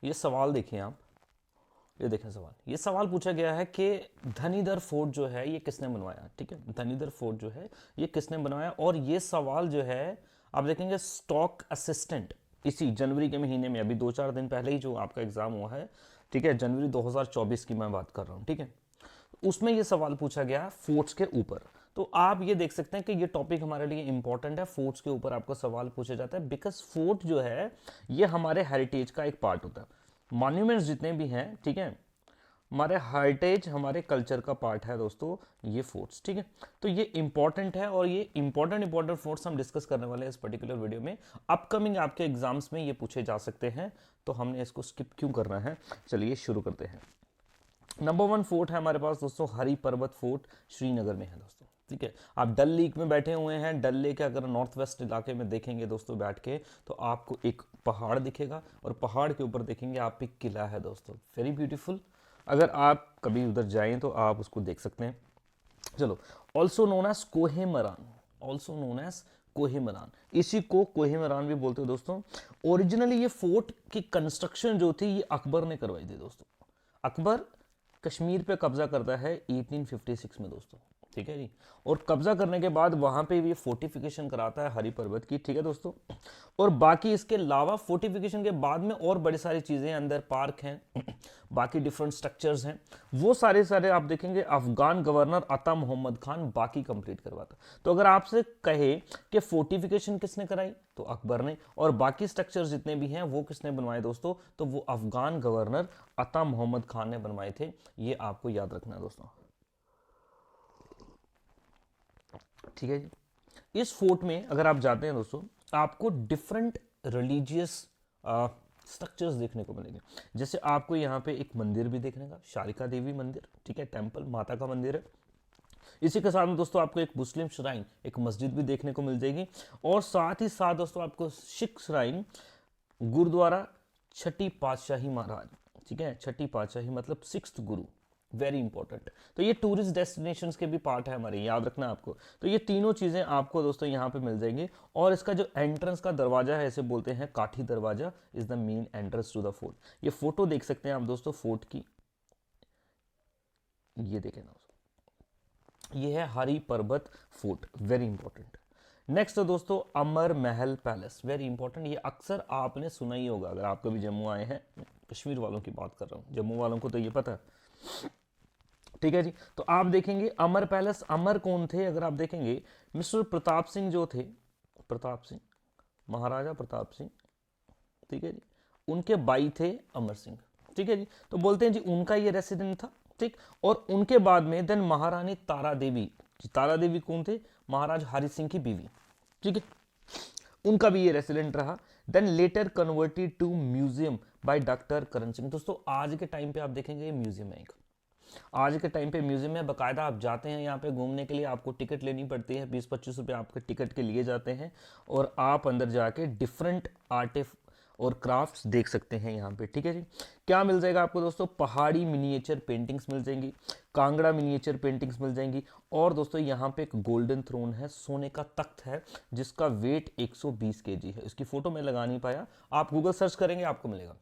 ये सवाल देखिए आप, ये देखें सवाल, ये सवाल पूछा गया है कि धनीधर फोर्ट जो है ये किसने बनवाया। ठीक है, धनीधर फोर्ट जो है ये किसने बनवाया, और ये सवाल जो है आप देखेंगे स्टॉक असिस्टेंट, इसी जनवरी के महीने में, अभी 2-4 दिन पहले ही जो आपका एग्जाम हुआ है, ठीक है, जनवरी 2024 की मैं बात कर रहा हूँ। ठीक है, उसमें ये सवाल पूछा गया फोर्ट्स के ऊपर। तो आप ये देख सकते हैं कि ये टॉपिक हमारे लिए इंपॉर्टेंट है, फोर्ट्स के ऊपर आपको सवाल पूछा जाता है, बिकॉज फोर्ट जो है ये हमारे हेरिटेज का एक पार्ट होता है। मॉन्यूमेंट्स जितने भी हैं, ठीक है, हमारे हेरिटेज, हमारे कल्चर का पार्ट है दोस्तों ये फोर्ट्स। ठीक है, तो ये इंपॉर्टेंट है, और ये इंपॉर्टेंट फोर्ट्स हम डिस्कस करने वाले हैं इस पर्टिकुलर वीडियो में। अपकमिंग आपके एग्जाम्स में ये पूछे जा सकते हैं, तो हमने इसको स्किप क्यों करना है। चलिए शुरू करते हैं। नंबर 1 फोर्ट है हमारे पास दोस्तों हरी पर्वत फोर्ट, श्रीनगर में है दोस्तों। ठीक है, आप डल लेक में बैठे हुए हैं, डल लेक के अगर नॉर्थ वेस्ट इलाके में देखेंगे दोस्तों बैठ के, तो आपको एक पहाड़ दिखेगा, और पहाड़ के ऊपर देखेंगे आप एक किला है दोस्तों, वेरी ब्यूटीफुल। अगर आप कभी उधर जाएं तो आप उसको देख सकते हैं। चलो, ऑल्सो नोन एज कोहेमरान, ऑल्सो नोन एज कोहेमरान, इसी को कोहेमरान भी बोलते हो दोस्तों। ओरिजिनली ये फोर्ट की कंस्ट्रक्शन जो थी ये अकबर ने करवाई थी दोस्तों। अकबर कश्मीर पे कब्जा करता है 1856 में दोस्तों। ठीक है जी, और कब्जा करने के बाद वहां पे भी फोर्टिफिकेशन कराता है हरी पर्वत की। ठीक है दोस्तों, और बाकी इसके अलावा फोर्टिफिकेशन के बाद में और बड़ी सारी चीजें अंदर, पार्क हैं, बाकी डिफरेंट स्ट्रक्चर्स हैं, वो सारे सारे आप देखेंगे अफगान गवर्नर अता मोहम्मद खान बाकी कंप्लीट करवाता। तो अगर आपसे कहे कि फोर्टिफिकेशन किसने कराई, तो अकबर ने, और बाकी स्ट्रक्चर्स जितने भी हैं वो किसने बनवाए दोस्तों, तो वो अफगान गवर्नर अता मोहम्मद खान ने बनवाए थे। ये आपको याद रखना है दोस्तों। ठीक है जी, इस फोर्ट में अगर आप जाते हैं दोस्तों, आपको डिफरेंट रिलीजियस स्ट्रक्चर्स देखने को मिलेंगे। जैसे आपको यहाँ पे एक मंदिर भी देखने का, शारिका देवी मंदिर, ठीक है, टेम्पल, माता का मंदिर है। इसी के साथ में दोस्तों आपको एक मुस्लिम श्राइन, एक मस्जिद भी देखने को मिल जाएगी, और साथ ही साथ दोस्तों आपको सिख श्राइन, गुरुद्वारा, छठी पातशाही महाराज। ठीक है, छठी पातशाही मतलब सिक्स्थ गुरु, वेरी इंपॉर्टेंट। तो ये टूरिस्ट डेस्टिनेशंस के भी पार्ट है हमारे, याद रखना आपको। तो ये तीनों चीजें आपको दोस्तों यहाँ पे मिल जाएंगी, और इसका जो एंट्रेंस का दरवाजा है, इसे बोलते हैं Kathi Darwaza, is the main entrance to the fort. ये फोटो देख सकते हैं आप दोस्तों फोर्ट की, ये देखें दोस्तों, ये है हरी पर्वत फोर्ट, वेरी इंपॉर्टेंट। नेक्स्ट है दोस्तों अमर महल पैलेस, वेरी इंपॉर्टेंट। ये अक्सर आपने सुना ही होगा अगर आप कभी जम्मू आए हैं, कश्मीर वालों की बात कर रहा हूँ, जम्मू वालों को तो ये पता है। ठीक है जी, तो आप देखेंगे अमर पैलेस, अमर कौन थे अगर आप देखेंगे, मिस्टर प्रताप सिंह जो थे, प्रताप सिंह, महाराजा प्रताप सिंह, ठीक है जी, उनके भाई थे अमर सिंह। ठीक है जी, तो बोलते हैं जी उनका ये रेसिडेंट था। ठीक, और उनके बाद में देन महारानी तारा देवी, तारा देवी कौन थे, महाराज हरि सिंह की बीवी। ठीक है, उनका भी ये रेसिडेंट रहा। Then later converted to museum by doctor Karan Singh. दोस्तों आज के टाइम पे आप देखेंगे ये म्यूजियम है एक, आज के टाइम पे म्यूजियम में बकायदा आप जाते हैं यहाँ पे घूमने के लिए, आपको टिकट लेनी पड़ती है, 20-25 रुपये आपके टिकट के लिए जाते हैं, और आप अंदर जाके डिफरेंट आर्ट और क्राफ्ट्स देख सकते हैं यहाँ पे। ठीक है जी, क्या मिल जाएगा आपको दोस्तों, पहाड़ी मिनिएचर पेंटिंग्स मिल जाएंगी, कांगड़ा मिनिएचर पेंटिंग्स मिल जाएंगी, और दोस्तों यहाँ पे एक गोल्डन थ्रोन है, सोने का तख्त है, जिसका वेट 120 केजी है। इसकी फोटो मैं लगा नहीं पाया, आप गूगल सर्च करेंगे आपको मिलेगा।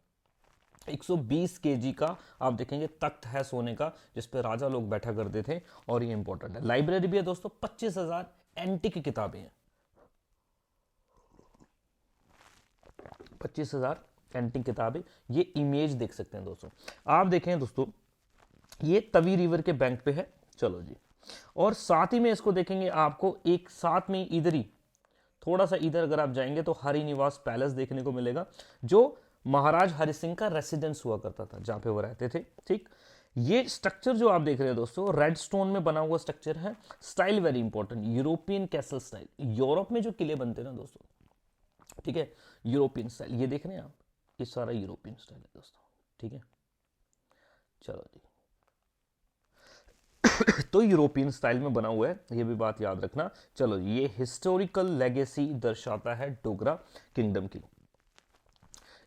120 केजी का आप देखेंगे तख्त है सोने का, जिस पे राजा लोग बैठा करते थे, और ये इंपॉर्टेंट है। लाइब्रेरी भी है दोस्तों, 25,000 एंटिक किताबें हैं, 25,000 एंटिक किताबें। ये इमेज देख सकते हैं दोस्तों, आप देखें दोस्तों, ये तवी रिवर के बैंक पे है। चलो जी, और साथ ही में इसको देखेंगे आपको एक साथ में इधर ही, थोड़ा सा इधर अगर आप जाएंगे तो हरि निवास पैलेस देखने को मिलेगा, जो महाराज हरि सिंह का रेसिडेंस हुआ करता था, जहां पे वो रहते थे। ठीक, ये स्ट्रक्चर जो आप देख रहे हैं दोस्तों रेड स्टोन में बना हुआ स्ट्रक्चर है, style very important, European castle style. Europe में जो किले बनते हैं ना दोस्तों, ठीक है, यूरोपियन स्टाइल, ये देख रहे हैं आप, ये सारा यूरोपियन स्टाइल है दोस्तों। ठीक है, चलो जी, तो यूरोपियन स्टाइल में बना हुआ है, ये भी बात याद रखना। चलो, ये हिस्टोरिकल लेगेसी दर्शाता है डोगरा किंगडम की।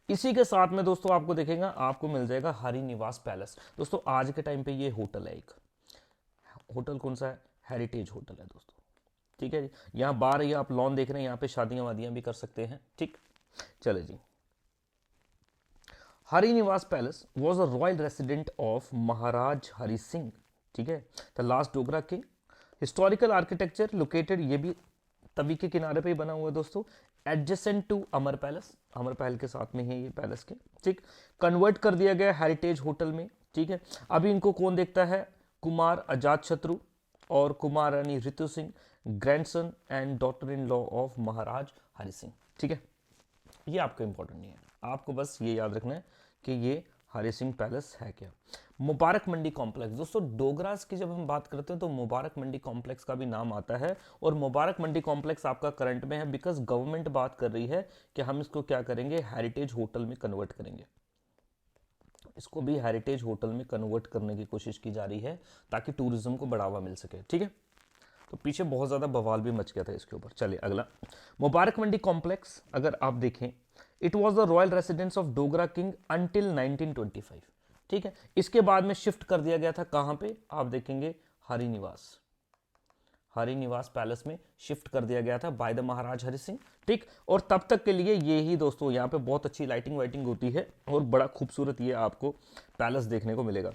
इसी के साथ में दोस्तों आपको देखेगा, आपको मिल जाएगा हरि निवास पैलेस। दोस्तों आज के टाइम पे ये होटल है एक, होटल कौन सा है, हेरिटेज होटल है दोस्तों। ठीक है जी, यहाँ बाहर ये आप लॉन देख रहे हैं, यहाँ पे शादियां वादियां भी कर सकते हैं। ठीक, चले जी, Hari Niwas palace was a royal resident of Maharaj Hari Singh, ठीक है, the last Dogra king. Historical architecture located, ये भी तवी के किनारे पे ही बना हुआ है दोस्तों, adjacent to Amar palace, Amar palace के साथ में है ये पैलेस के, ठीक। कन्वर्ट कर दिया गया हेरिटेज होटल में, ठीक है। अभी इनको कौन देखता है, कुमार अजात शत्रु और Kumar Rani Ritu Singh, grandson and daughter in law of Maharaj Hari Singh, ठीक है। ये आपको इंपॉर्टेंट नहीं है, आपको बस ये याद रखना है कि ये हरि सिंह पैलेस है क्या। मुबारक मंडी कॉम्प्लेक्स, दोस्तों डोगरास की जब हम बात करते हैं तो मुबारक मंडी कॉम्प्लेक्स का भी नाम आता है, और मुबारक मंडी कॉम्प्लेक्स आपका करंट में है बिकॉज गवर्नमेंट बात कर रही है कि हम इसको क्या करेंगे, हेरिटेज होटल में कन्वर्ट करेंगे। इसको भी हेरिटेज होटल में कन्वर्ट करने की कोशिश की जा रही है ताकि टूरिज्म को बढ़ावा मिल सके, ठीक है। तो पीछे बहुत ज़्यादा बवाल भी मच गया था इसके ऊपर। चलिए अगला, मुबारक मंडी कॉम्प्लेक्स अगर आप देखें, it was the royal residence of Dogra king until 1925, ठीक है। इसके बाद में शिफ्ट कर दिया गया था कहाँ पे, आप देखेंगे हरिनिवास, हरिनिवास पैलेस में शिफ्ट कर दिया गया था बाय द महाराज हरि सिंह, ठीक। और तब तक के लिए ये ही दोस्तों, यहाँ पे बहुत अच्छी लाइटिंग वाइटिंग होती है और बड़ा खूबसूरत ये आपको पैलेस देखने को मिलेगा।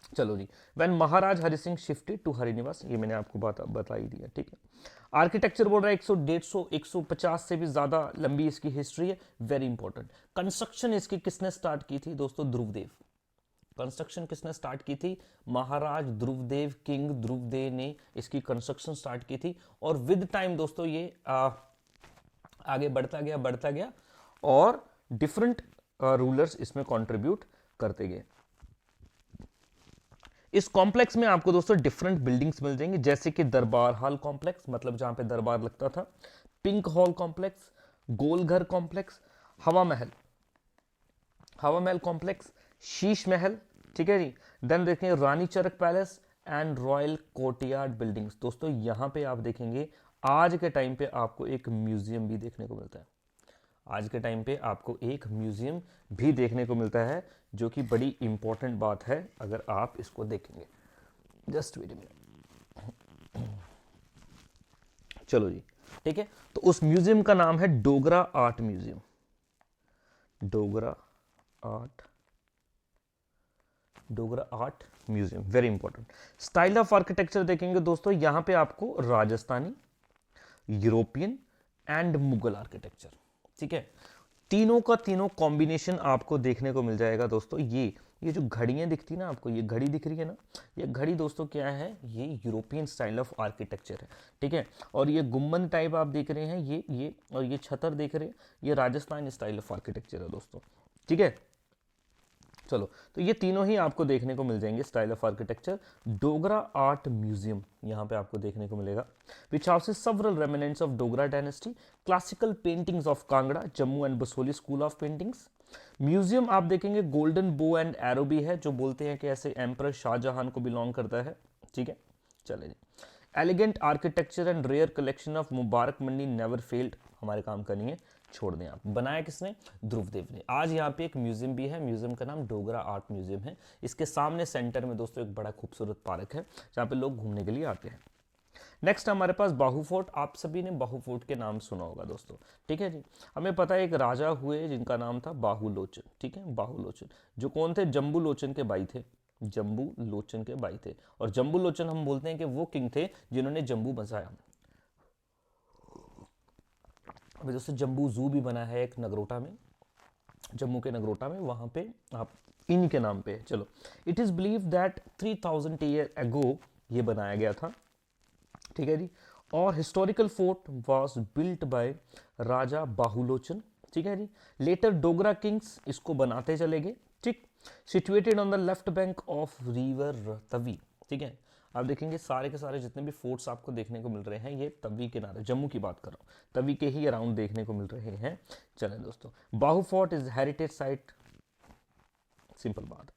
चलो जी, when Maharaj Hari Singh shifted to Hari Niwas, ये मैंने आपको बता ही दिया, ठीक है। आर्किटेक्चर बोल रहा है 100, 150, 150 से भी ज्यादा लंबी इसकी हिस्ट्री है, वेरी इंपॉर्टेंट। कंस्ट्रक्शन इसकी किसने स्टार्ट की थी दोस्तों, ध्रुवदेव। कंस्ट्रक्शन किसने स्टार्ट की थी, महाराज ध्रुवदेव, किंग ध्रुवदेव ने इसकी कंस्ट्रक्शन स्टार्ट की थी। और विद टाइम दोस्तों ये आगे बढ़ता गया और डिफरेंट रूलर्स इसमें कंट्रीब्यूट करते गए। इस कॉम्प्लेक्स में आपको दोस्तों डिफरेंट बिल्डिंग्स मिल जाएंगी, जैसे कि दरबार हॉल कॉम्प्लेक्स, मतलब जहां पे दरबार लगता था, pink hall complex, Golghar complex, हवा महल, हवा महल कॉम्प्लेक्स, शीश महल, ठीक है जी। देन देखेंगे Rani Charak palace and royal courtyard buildings. दोस्तों यहां पे आप देखेंगे आज के टाइम पे आपको एक म्यूजियम भी देखने को मिलता है, आज के टाइम पे आपको एक म्यूजियम भी देखने को मिलता है, जो कि बड़ी इंपॉर्टेंट बात है अगर आप इसको देखेंगे। जस्ट वेट अ मिनट, चलो जी, ठीक है। तो उस म्यूजियम का नाम है Dogra art museum, Dogra art museum, very important. Style of architecture देखेंगे दोस्तों, यहां पे आपको Rajasthani, European and Mughal architecture, ठीक है, तीनों का तीनों कॉम्बिनेशन आपको देखने को मिल जाएगा दोस्तों। ये जो घड़ियां दिखती ना आपको, ये घड़ी दिख रही है ना, ये घड़ी दोस्तों क्या है, ये यूरोपियन स्टाइल ऑफ आर्किटेक्चर है, ठीक है। और ये गुम्बद टाइप आप देख रहे हैं, ये और ये छतर देख रहे हैं, ये राजस्थान स्टाइल ऑफ आर्किटेक्चर है दोस्तों, ठीक है। चलो, तो ये तीनों ही आपको देखने को मिल जाएंगे style of architecture. Dogra art museum यहाँ पे आपको देखने को मिलेगा, which houses several remnants of Dogra dynasty, classical paintings of Kangra, Jammu and Basohli school of paintings. Museum आप देखेंगे गोल्डन बो एंड एरो भी है, जो बोलते हैं कि ऐसे एम्पर शाहजहां को बिलोंग करता है, ठीक है। चले जी, elegant architecture and rare collection of Mubarak Mandi never failed, हमारे काम का नहीं है, छोड़ दें आप। बनाया किसने, ध्रुवदेव ने। आज यहाँ पे एक म्यूजियम भी है, म्यूजियम का नाम डोगरा आर्ट म्यूजियम है। इसके सामने सेंटर में दोस्तों एक बड़ा खूबसूरत पार्क है जहाँ पे लोग घूमने के लिए आते हैं। नेक्स्ट हमारे पास बाहू फोर्ट, आप सभी ने बाहू फोर्ट के नाम सुना होगा दोस्तों, ठीक है जी। हमें पता है एक राजा हुए जिनका नाम था बाहू लोचन, ठीक है, बाहू लोचन, जो कौन थे, जम्बू लोचन के भाई थे, जम्बू लोचन के भाई थे। और जम्बू लोचन हम बोलते हैं कि वो किंग थे जिन्होंने जम्बू बसाया। अभी दोस्तों जम्बू जू भी बना है एक नगरोटा में, जम्मू के नगरोटा में, वहां पे आप इन्हीं के नाम पे है। चलो, it is believe that 3000 year ago ये बनाया गया था, ठीक है जी। और historical fort was built by Raja Bahulochan, ठीक है जी। लेटर डोगरा किंग्स इसको बनाते चले गए, ठीक। Situated on the left bank of river Tawi, ठीक है। आप देखेंगे सारे के सारे जितने भी फोर्ट्स आपको देखने को मिल रहे हैं, ये तवी किनारे, जम्मू की बात कर रहा हूँ, तवी के ही अराउंड देखने को मिल रहे हैं। चलें दोस्तों, Bahu fort is heritage site, simple बात।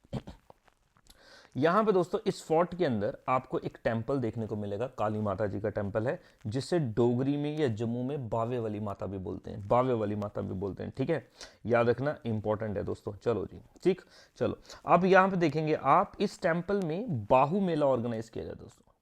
यहाँ पे दोस्तों इस फोर्ट के अंदर आपको एक टेंपल देखने को मिलेगा, काली माता जी का टेंपल है, जिसे डोगरी में या जम्मू में बावे वाली माता भी बोलते हैं, बावे वाली माता भी बोलते हैं, ठीक है। याद रखना इंपॉर्टेंट है दोस्तों। चलो जी, ठीक। चलो, अब यहाँ पे देखेंगे आप, इस टेंपल में बाहू मेला ऑर्गेनाइज किया जाता है दोस्तों।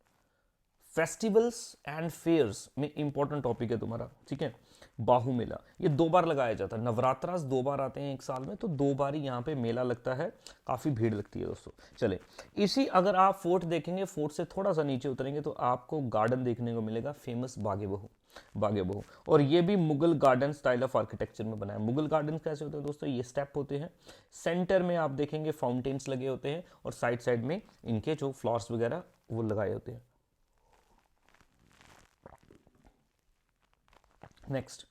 फेस्टिवल्स एंड फेयर्स में इंपॉर्टेंट टॉपिक है तुम्हारा, ठीक है। बाहू मेला, ये 2 बार लगाया जाता है। नवरात्रास 2 बार आते हैं एक साल में, तो 2 बार ही यहाँ पे मेला लगता है, काफ़ी भीड़ लगती है दोस्तों। चले, इसी अगर आप फोर्ट देखेंगे, फोर्ट से थोड़ा सा नीचे उतरेंगे तो आपको गार्डन देखने को मिलेगा, फेमस बागे बहू, बागे बहू। और ये भी Mughal garden style of architecture में बना है। मुगल गार्डन कैसे होते हैं दोस्तों, ये स्टेप होते हैं, सेंटर में आप देखेंगे फाउंटेन्स लगे होते हैं, और साइड साइड में इनके जो फ्लावर्स वगैरह वो लगाए होते हैं। Next,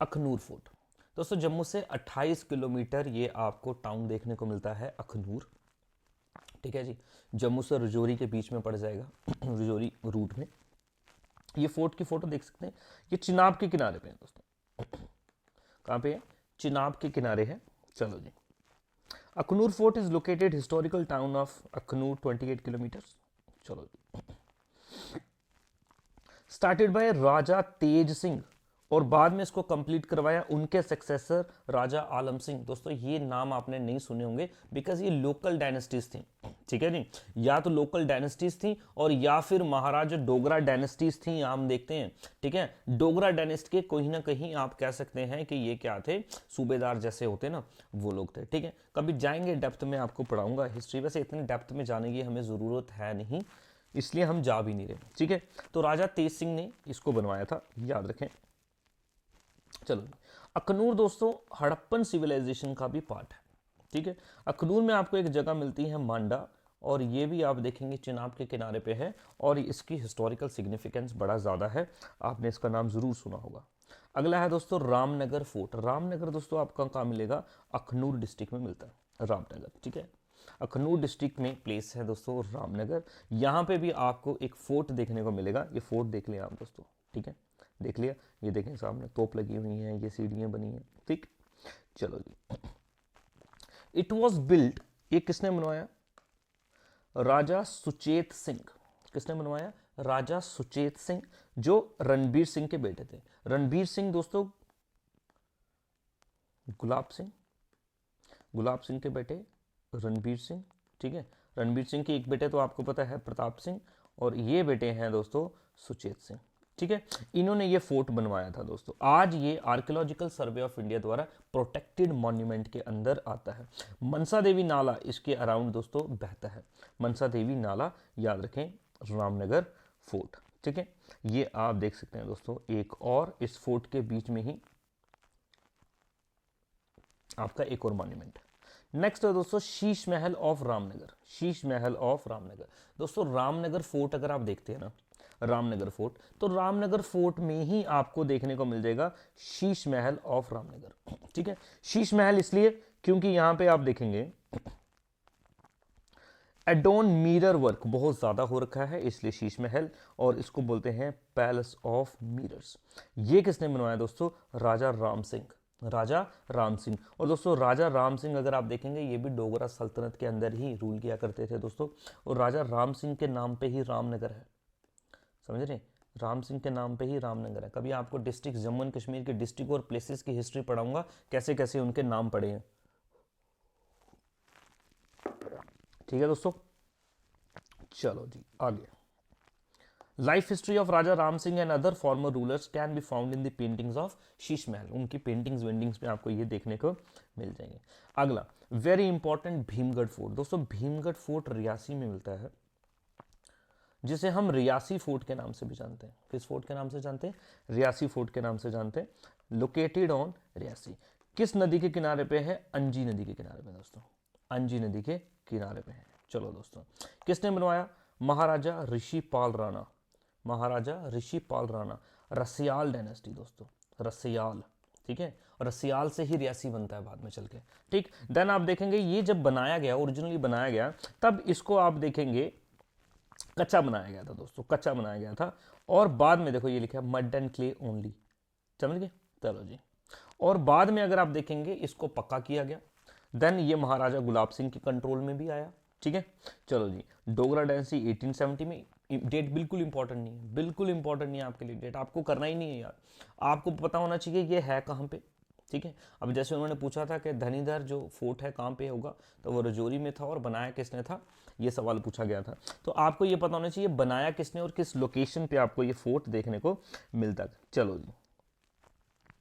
Akhnoor fort. दोस्तों जम्मू से 28 किलोमीटर ये आपको टाउन देखने को मिलता है, अखनूर। ठीक है जी, जम्मू से रजौरी के बीच में पड़ जाएगा, रजौरी रूट में। ये फोर्ट की फोटो देख सकते हैं, ये चिनाब के किनारे पे है दोस्तों। कहाँ पे है, चिनाब के किनारे है। चलो जी, Akhnoor fort is located historical town of Akhnoor 28 kilometres. चलो जी, स्टार्टेड बाय राजा तेज सिंह, और बाद में इसको कंप्लीट करवाया उनके सक्सेसर राजा आलम सिंह। दोस्तों ये नाम आपने नहीं सुने होंगे, बिकॉज ये लोकल डायनेस्टीज थी। ठीक है जी, या तो लोकल डायनेस्टीज थी और या फिर महाराजा डोगरा डायनेस्टीज थी, हम देखते हैं। ठीक है, डोगरा डायनेस्टी के कहीं ना कहीं आप कह सकते हैं कि ये क्या थे, सूबेदार जैसे होते ना, वो लोग थे। ठीक है, कभी जाएंगे डेप्थ में आपको पढ़ाऊंगा हिस्ट्री, वैसे इतने डेप्थ में जाने की हमें ज़रूरत है नहीं, इसलिए हम जा भी नहीं रहे। ठीक है, तो राजा तेज सिंह ने इसको बनवाया था, याद रखें। चलो, अखनूर दोस्तों हड़प्पन सिविलाइजेशन का भी पार्ट है। ठीक है, अखनूर में आपको एक जगह मिलती है मांडा, और ये भी आप देखेंगे चिनाब के किनारे पे है, और इसकी हिस्टोरिकल सिग्निफिकेंस बड़ा ज़्यादा है, आपने इसका नाम ज़रूर सुना होगा। अगला है दोस्तों रामनगर फोर्ट। रामनगर दोस्तों आपका कहाँ मिलेगा, अखनूर डिस्ट्रिक्ट में मिलता है रामनगर। ठीक है, अखनूर डिस्ट्रिक्ट में प्लेस है दोस्तों रामनगर। यहाँ पे भी आपको एक फोर्ट देखने को मिलेगा, ये फोर्ट देख लिया आप दोस्तों। ठीक है, देख लिया, ये देखें सामने तोप लगी हुई हैं, ये सीढ़ियाँ बनी हैं। ठीक, चलो जी, इट वॉज बिल्ट, ये किसने बनवाया, राजा सुचेत सिंह। किसने बनवाया, राजा सुचेत सिंह, जो रणबीर सिंह के बेटे थे। रणबीर सिंह दोस्तों गुलाब सिंह, गुलाब सिंह के बेटे रणबीर सिंह। ठीक है, रणबीर सिंह के एक बेटे तो आपको पता है प्रताप सिंह, और ये बेटे हैं दोस्तों सुचेत सिंह। ठीक है, इन्होंने ये फोर्ट बनवाया था दोस्तों। आज ये आर्कियोलॉजिकल सर्वे ऑफ इंडिया द्वारा प्रोटेक्टेड मॉन्यूमेंट के अंदर आता है। मनसा देवी नाला इसके अराउंड दोस्तों बहता है, मनसा देवी नाला, याद रखें, रामनगर फोर्ट। ठीक है, ये आप देख सकते हैं दोस्तों। एक और इस फोर्ट के बीच में ही आपका एक और मॉन्यूमेंट है। नेक्स्ट है दोस्तों शीश महल ऑफ रामनगर। शीश महल ऑफ रामनगर दोस्तों, रामनगर फोर्ट अगर आप देखते हैं ना, रामनगर फोर्ट, तो रामनगर फोर्ट में ही आपको देखने को मिल जाएगा शीश महल ऑफ रामनगर। ठीक है, शीश महल इसलिए क्योंकि यहां पे आप देखेंगे एडोन मिरर वर्क बहुत ज्यादा हो रखा है, इसलिए शीश महल, और इसको बोलते हैं पैलेस ऑफ मिरर्स। ये किसने बनवाया दोस्तों, राजा राम सिंह, राजा राम सिंह। और दोस्तों राजा राम सिंह अगर आप देखेंगे, ये भी डोगरा सल्तनत के अंदर ही रूल किया करते थे दोस्तों, और राजा राम सिंह के नाम पे ही रामनगर है, समझ रहे, राम सिंह के नाम पे ही रामनगर है। कभी आपको डिस्ट्रिक्ट, जम्मू एंड कश्मीर के डिस्ट्रिक्ट और प्लेसेस की हिस्ट्री पढ़ाऊंगा, कैसे कैसे उनके नाम पड़े हैं। ठीक है दोस्तों, चलो जी आगे। Life history of Raja Ram Singh and other farmer rulers can be found in the paintings of Sheesh Mahal. उनकी पेंटिंग्स वेंटिंग्स में आपको ये देखने को मिल जाएंगे। अगला वेरी इंपॉर्टेंट भीमगढ़ फोर्ट। दोस्तों भीमगढ़ फोर्ट रियासी में मिलता है, जिसे हम रियासी फोर्ट के नाम से भी जानते हैं। किस फोर्ट के नाम से जानते हैं, रियासी फोर्ट के नाम से जानते हैं। लोकेटेड ऑन रियासी, किस नदी के किनारे पे है, अंजी नदी के किनारे पे दोस्तों, अंजी नदी के किनारे पे है। चलो दोस्तों, किसने बनवाया, महाराजा ऋषिपाल राणा, महाराजा ऋषिपाल राणा, रसियाल डायनेस्टी दोस्तों, रसियाल। ठीक है, रसियाल से ही रियासी बनता है बाद में चल के। ठीक, देन आप देखेंगे ये जब बनाया गया, ओरिजिनली बनाया गया, तब इसको आप देखेंगे कच्चा बनाया गया था दोस्तों, कच्चा बनाया गया था, और बाद में देखो ये लिखा है मड एंड क्ले ओनली, समझ गए। चलो जी, और बाद में अगर आप देखेंगे इसको पक्का किया गया, देन ये महाराजा गुलाब सिंह के कंट्रोल में भी आया। ठीक है, चलो जी, डोगरा डायनेस्टी 1870 में। डेट बिल्कुल इंपॉर्टेंट नहीं है, बिल्कुल इंपॉर्टेंट नहीं है आपके लिए, डेट आपको करना ही नहीं है यार, आपको पता होना चाहिए ये है कहाँ पे। ठीक है, अब जैसे उन्होंने पूछा था कि धनीधर जो फोर्ट है कहाँ पे होगा, तो वो रजौरी में था, और बनाया किसने था, ये सवाल पूछा गया था। तो आपको ये पता होना चाहिए बनाया किसने और किस लोकेशन पे आपको ये फोर्ट देखने को मिलता है। चलो जी,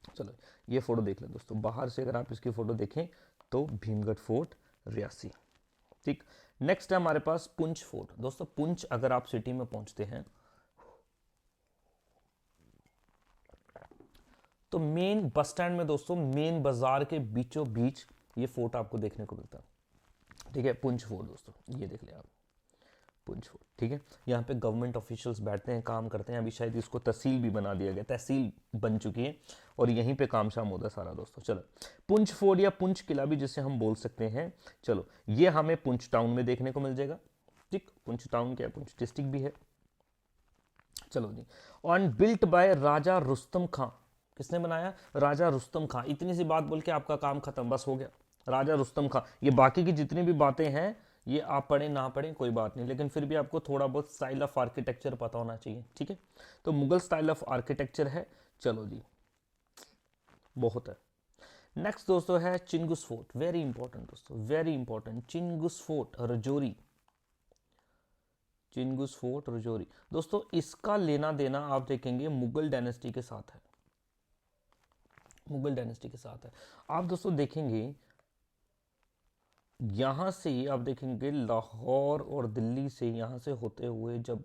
चलो ये फोटो देख लें दोस्तों, बाहर से अगर आप इसकी फोटो देखें तो भीमगढ़ फोर्ट रियासी। ठीक, नेक्स्ट है हमारे पास पुंछ फोर्ट। दोस्तों पुंछ अगर आप सिटी में पहुंचते हैं तो मेन बस स्टैंड में दोस्तों, मेन बाजार के बीचों बीच ये फोर्ट आपको देखने को मिलता है। ठीक है, पुंछ फोर्ट दोस्तों, ये देख लें आप, पुंछ फोर्ट। ठीक है, यहाँ पे गवर्नमेंट ऑफिशियल्स बैठते हैं, काम करते हैं। अभी शायद इसको तहसील भी बना दिया गया, तहसील बन चुकी है और यहीं पे काम शाम होता है सारा दोस्तों। चलो पुंछ फोर्ट या पुंछ किला भी जिसे हम बोल सकते हैं, चलो ये हमें पुंछ टाउन में देखने को मिल जाएगा। ठीक, पुंछ टाउन क्या है, पुंछ डिस्ट्रिक्ट भी है। चलो जी, ऑन बिल्ट बाय राजा रुस्तम खां। किसने बनाया, राजा रुस्तम खां। इतनी सी बात बोल के आपका काम खत्म, बस हो गया, राजा रुस्तम खां। ये बाकी की जितनी भी बातें हैं ये आप पढ़ें ना पढ़ें कोई बात नहीं, लेकिन फिर भी आपको थोड़ा बहुत स्टाइल ऑफ आर्किटेक्चर पता होना चाहिए। ठीक है, तो मुगल स्टाइल ऑफ आर्किटेक्चर है। चलो जी, बहुत है। नेक्स्ट दोस्तों है चिंगुस फोर्ट, वेरी इंपॉर्टेंट दोस्तों, very important, Chingus fort Rajouri. Chingus fort Rajouri दोस्तों, इसका लेना देना आप देखेंगे मुगल डायनेस्टी के साथ है, मुगल डायनेस्टी के साथ है। आप दोस्तों देखेंगे यहां से आप देखेंगे लाहौर और दिल्ली से, यहां से होते हुए जब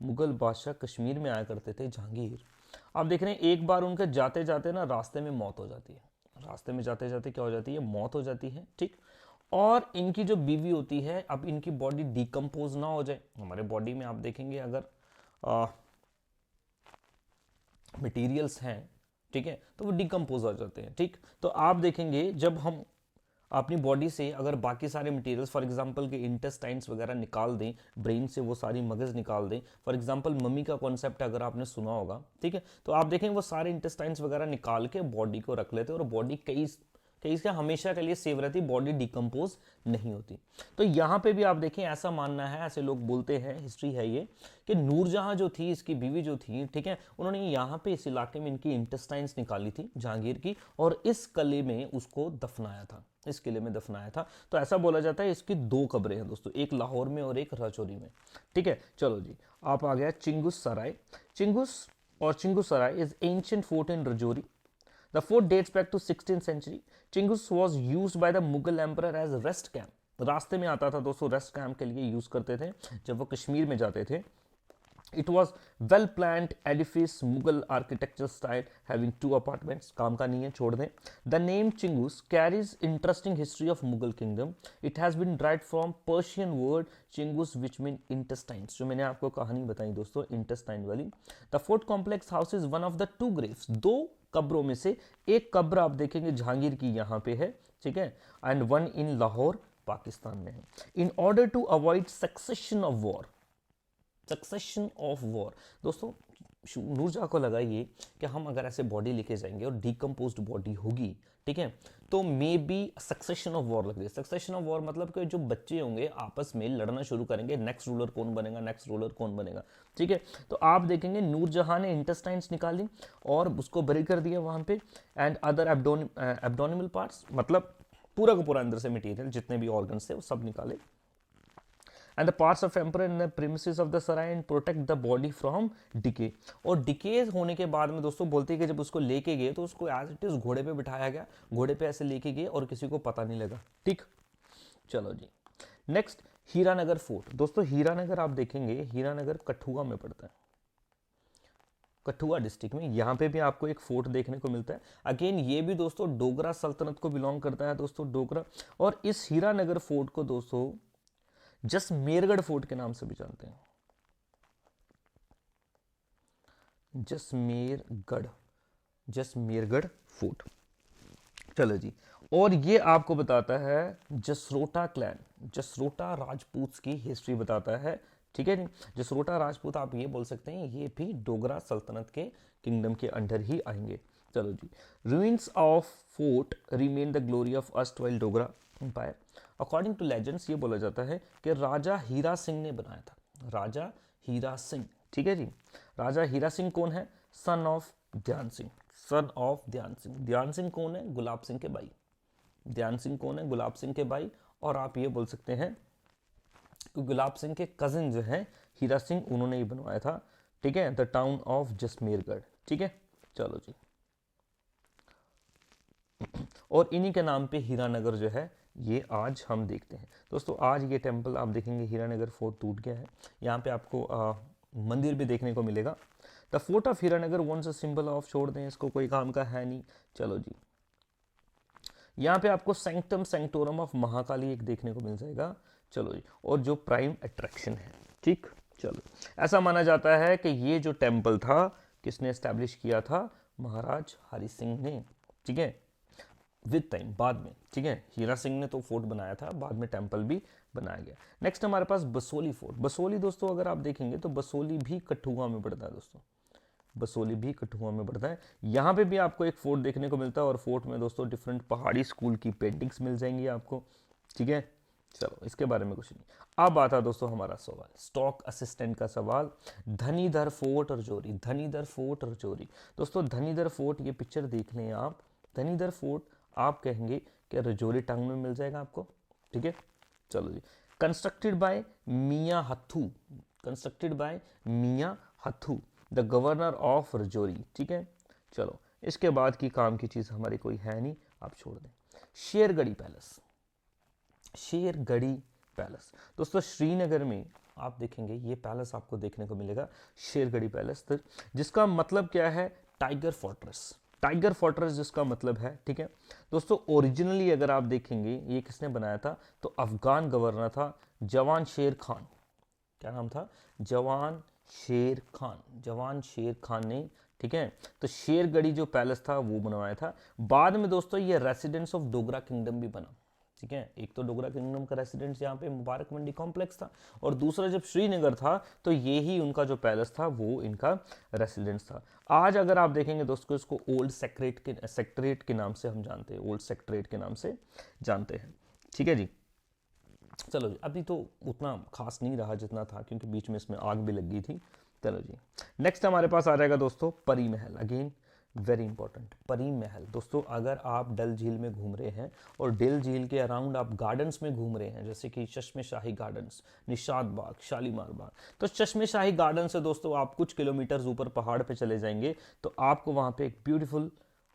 मुगल बादशाह कश्मीर में आया करते थे जहांगीर, आप देख रहे हैं एक बार उनके जाते जाते ना रास्ते में मौत हो जाती है। रास्ते में जाते जाते क्या हो जाती है, मौत हो जाती है। ठीक, और इनकी जो बीवी होती है, अब इनकी बॉडी डिकम्पोज ना हो जाए, हमारे बॉडी में आप देखेंगे अगर मटेरियल्स हैं, ठीक है, तो वो डिकम्पोज हो जाते हैं। ठीक, तो आप देखेंगे जब हम अपनी बॉडी से अगर बाकी सारे मटेरियल्स फॉर एग्जांपल के इंटेस्टाइन्स वगैरह निकाल दें, ब्रेन से वो सारी मगज निकाल दें, फॉर एग्जांपल मम्मी का कॉन्सेप्ट अगर आपने सुना होगा, ठीक है, तो आप देखें वो सारे इंटेस्टाइन्स वगैरह निकाल के बॉडी को रख लेते हैं और बॉडी कई क्या हमेशा के लिए सेव रहती, बॉडी डिकम्पोज नहीं होती। तो यहाँ पे भी आप देखें ऐसा मानना है, ऐसे लोग बोलते हैं, हिस्ट्री है ये, कि नूरजहां जो थी, इसकी बीवी जो थी, ठीक है, उन्होंने यहाँ पे इस इलाके में इनकी इंटेस्टाइन्स निकाली थी जहांगीर की, और इस किले में उसको दफनाया था, इस किले में दफनाया था। तो ऐसा बोला जाता है इसकी दो कब्रें हैं दोस्तों, एक लाहौर में और एक राजौरी में। ठीक है, चलो जी, आप आ गया चिंगुस सराय। चिंगुस और Chingus Sarai is ancient fort in Rajouri. The fort dates back to 16th century. Chingus was used by the Mughal emperor as rest camp. रास्ते में आता था दोस्तों, रेस्ट कैंप के लिए यूज करते थे जब वो कश्मीर में जाते थे। It was well planned edifice, Mughal architecture style, having 2 apartments. काम का नहीं है, छोड़ दें। The name Chingus carries interesting history of Mughal kingdom. It has been derived from Persian word Chingus, which mean intestines. जो मैंने आपको कहानी बताई दोस्तों इंटेस्टाइन वाली। The fort complex house is one of the 2 graves. 2 कब्रों में से एक कब्र आप देखेंगे जहांगीर की यहाँ पे है, ठीक है, एंड 1 इन लाहौर पाकिस्तान में है। In order to avoid succession of war, succession of war दोस्तों, नूरजहां को लगा ये कि हम अगर ऐसे बॉडी लेके जाएंगे और डिकम्पोज्ड बॉडी होगी, ठीक है, तो may be succession of war लग रही है। सक्सेशन ऑफ वॉर मतलब कि जो बच्चे होंगे आपस में लड़ना शुरू करेंगे, नेक्स्ट रूलर कौन बनेगा, नेक्स्ट रूलर कौन बनेगा। ठीक है, तो आप देखेंगे नूरजहां ने इंटेस्टाइन्स निकाली और उसको बरी कर दिया वहां पे, एंड अदर एब्डोनिमल पार्ट्स, मतलब पूरा का पूरा अंदर से मटेरियल जितने भी ऑर्गन्स थे वो सब निकाले, and the parts of emperor in the premises of the sarai and protect the body from decay। और डिके होने के बाद में दोस्तों बोलते हैं कि जब उसको लेके गए तो उसको एज इट इज घोड़े पे बिठाया गया, घोड़े पे ऐसे लेके गए और किसी को पता नहीं लगा। ठीक, चलो जी, नेक्स्ट हीरानगर फोर्ट। दोस्तों हीरानगर आप देखेंगे, हीरानगर कठुआ में पड़ता है, कठुआ डिस्ट्रिक्ट में, यहाँ पे भी आपको एक फोर्ट देखने को मिलता है। अगेन ये भी दोस्तों डोगरा सल्तनत को बिलोंग करता है दोस्तों, डोगरा। और इस हीरानगर फोर्ट को दोस्तों जसमेरगढ़ फोर्ट के नाम से भी जानते हैं, जसमेरगढ़, जसमेरगढ़ फोर्ट। चलो जी, और ये आपको बताता है जसरोटा क्लैन, जसरोटा राजपूत की हिस्ट्री बताता है। ठीक है जी, जसरोटा राजपूत आप ये बोल सकते हैं ये भी डोगरा सल्तनत के किंगडम के अंडर ही आएंगे। चलो जी, ruins of fort remain the glory of erstwhile Dogra empire. According to legends ये बोला जाता है कि राजा हीरा सिंह ने बनाया था, राजा हीरा सिंह। ठीक है जी, राजा हीरा सिंह कौन है, सन ऑफ ध्यान सिंह, सन ऑफ ध्यान सिंह। ध्यान सिंह कौन है, गुलाब सिंह के भाई। ध्यान सिंह कौन है, गुलाब सिंह के भाई। और आप ये बोल सकते हैं कि गुलाब सिंह के कजिन जो है हीरा सिंह, उन्होंने ये बनवाया था। ठीक है, द टाउन ऑफ जसमेरगढ़। ठीक है, चलो जी, और इन्हीं के नाम पे हीरानगर जो है ये आज हम देखते हैं। दोस्तों आज ये टेम्पल आप देखेंगे, हीरानगर फोर्ट टूट गया है। यहाँ पे आपको मंदिर भी देखने को मिलेगा। The fort of Hiranagar once a symbol of, छोड़ दें इसको, कोई काम का है नहीं। चलो जी, यहाँ पे आपको सैंक्टम सैंक्टोरम ऑफ महाकाली एक देखने को मिल जाएगा। चलो जी, और जो प्राइम अट्रैक्शन है, ठीक। चलो, ऐसा माना जाता है कि ये जो टेम्पल था किसने एस्टैब्लिश किया था? महाराज हरि सिंह ने, ठीक है, विद टाइम, बाद में, ठीक है। हीरा सिंह ने तो फोर्ट बनाया था, बाद में टेम्पल भी बनाया गया। नेक्स्ट हमारे पास बसोली फोर्ट। बसोली दोस्तों अगर आप देखेंगे तो बसोली भी कठुआ में पड़ता है दोस्तों, बसोली भी कठुआ में पड़ता है। यहाँ पे भी आपको एक फोर्ट देखने को मिलता है, और फोर्ट में दोस्तों डिफरेंट पहाड़ी स्कूल की पेंटिंग्स मिल जाएंगी आपको, ठीक है। चलो, इसके बारे में कुछ नहीं। अब आता दोस्तों हमारा सवाल, स्टॉक असिस्टेंट का सवाल। धनीधर फोर्ट रजौरी, धनीधर फोर्ट रजौरी। दोस्तों धनीधर फोर्ट, ये पिक्चर देख लें आप। धनीधर फोर्ट आप कहेंगे कि रजौरी टाउन में मिल जाएगा आपको, ठीक है। चलो जी, constructed by Mian Hathu, constructed by Mian Hathu the governor of Rajouri, ठीक है। चलो, इसके बाद की काम की चीज़ हमारी कोई है नहीं, आप छोड़ दें। Shergarhi palace, Shergarhi palace. दोस्तों श्रीनगर में आप देखेंगे ये पैलेस आपको देखने को मिलेगा, शेरगढ़ी पैलेस, जिसका मतलब क्या है? टाइगर फोर्ट्रेस, टाइगर फोर्ट्रेस जिसका मतलब है, ठीक है। दोस्तों ओरिजिनली अगर आप देखेंगे ये किसने बनाया था? तो अफगान गवर्नर था जवान शेर खान। क्या नाम था? जवान शेर खान, जवान शेर खान ने, ठीक है। तो शेरगढ़ी जो पैलेस था वो बनवाया था। बाद में दोस्तों ये रेसिडेंस ऑफ डोगरा किंगडम भी बना, ठीक है। एक तो डोगरा किंगडम का रेसिडेंस यहाँ पे मुबारक मंडी कॉम्प्लेक्स था, और दूसरा जब श्रीनगर था तो ये ही उनका जो पैलेस था वो इनका रेसिडेंस था। आज अगर आप देखेंगे दोस्तों इसको ओल्ड सेक्रेट के नाम से हम जानते हैं, ओल्ड सेक्रेट के नाम से जानते हैं, ठीक है जी। चलो जी, अभी तो उतना खास नहीं रहा जितना था, क्योंकि बीच में इसमें आग भी लग गई थी। चलो जी, नेक्स्ट हमारे पास आ जाएगा दोस्तों परी महल। अगेन वेरी इंपॉर्टेंट, परी महल। दोस्तों अगर आप डल झील में घूम रहे हैं और डल झील के अराउंड आप गार्डन्स में घूम रहे हैं, जैसे कि चश्मे शाही गार्डन्स, निशाद बाग, शालीमार बाग, तो चश्मे शाही गार्डन से दोस्तों आप कुछ किलोमीटर्स ऊपर पहाड़ पे चले जाएंगे तो आपको वहाँ पे एक ब्यूटीफुल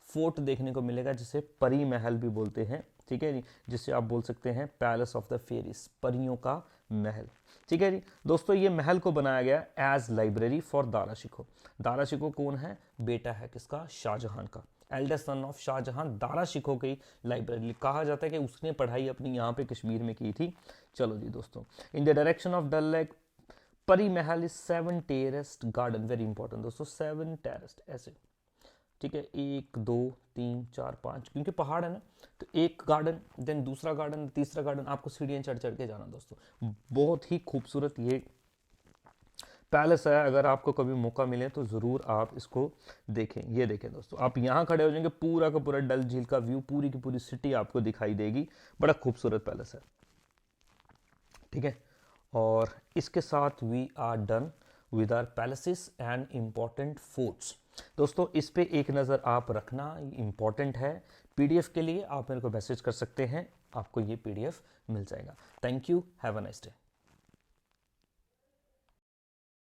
फोर्ट देखने को मिलेगा, जिसे परी महल भी बोलते हैं, ठीक है जी, जिसे आप बोल सकते हैं पैलेस ऑफ द फेरीज, परियों का महल, ठीक है जी। दोस्तों ये महल को बनाया गया as library for Dara Shikoh. Dara Shikoh कौन है? बेटा है किसका? शाहजहां का, eldest son of Shah Jahan. Dara Shikoh की लाइब्रेरी, कहा जाता है कि उसने पढ़ाई अपनी यहाँ पे कश्मीर में की थी। चलो जी दोस्तों, in the direction of Dal lake Pari Mahal is 7 terraced garden, very important दोस्तों, 7 टेरेस्ड ऐसे, ठीक है, 1 2 3 4 5, क्योंकि पहाड़ है ना, तो एक गार्डन, देन दूसरा गार्डन, तीसरा गार्डन, आपको सीढ़ियाँ चढ़ चढ़ के जाना दोस्तों। बहुत ही खूबसूरत ये पैलेस है, अगर आपको कभी मौका मिले तो ज़रूर आप इसको देखें। ये देखें दोस्तों, आप यहाँ खड़े हो जाएंगे, पूरा का पूरा डल झील का व्यू, पूरी की पूरी सिटी आपको दिखाई देगी। बड़ा खूबसूरत पैलेस है, ठीक है। और इसके साथ we are done with our palaces and important forts. दोस्तों इस पे एक नज़र आप रखना, इम्पॉर्टेंट है। पीडीएफ के लिए आप मेरे को मैसेज कर सकते हैं, आपको ये पीडीएफ मिल जाएगा। Thank you, have a nice day.